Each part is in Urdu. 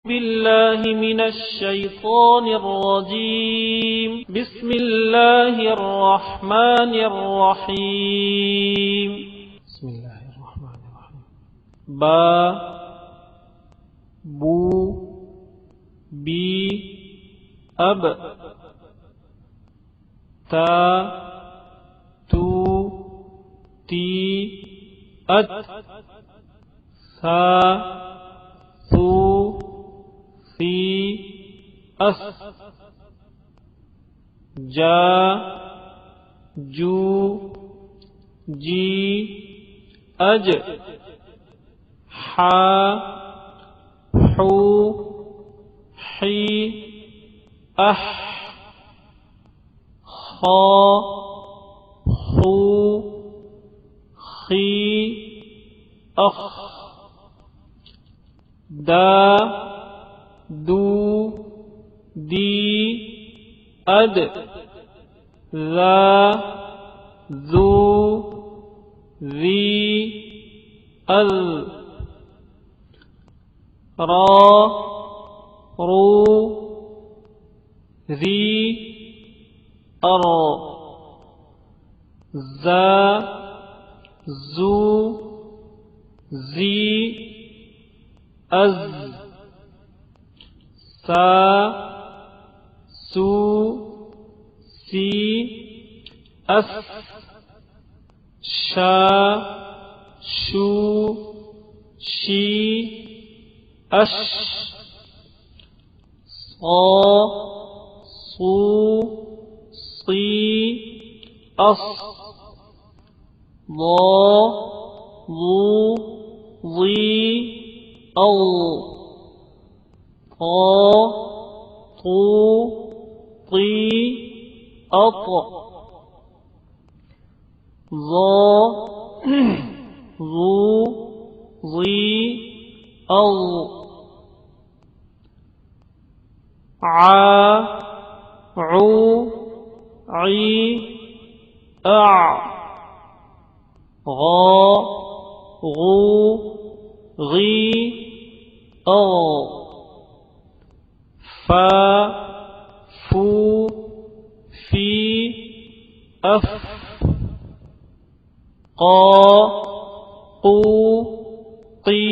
بالله من الشيطان الرجيم بسم الله الرحمن الرحيم بسم الله الرحمن الرحيم با بو بی اب تا تو تی ات سا سو سی اس جا جو جی اج حا حو حی اح خا خو خی اخ دا دو دی اد ذا ذو ذی ال را رو ذی ار ذا ذو ذی از سا سو سی اس شا شو شی اش صا صو صی اص ضا ضو ضی او طا طو طی اط ظا ظو ظی اض عا عو عی اع غا غو غی اغ فا فو فی اف قا قو قی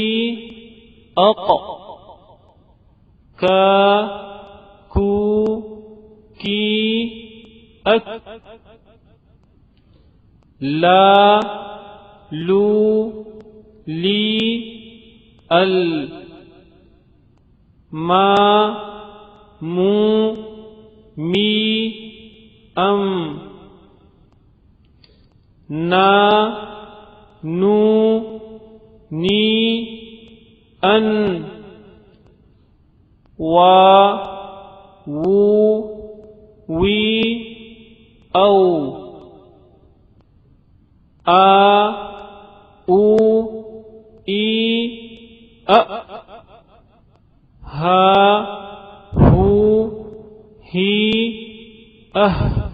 اق کا کو کی اک لا لو لی ال ما مو می ام نا نو نی ان وا وو وی او آ او ای ا ہا ہو ہی اہ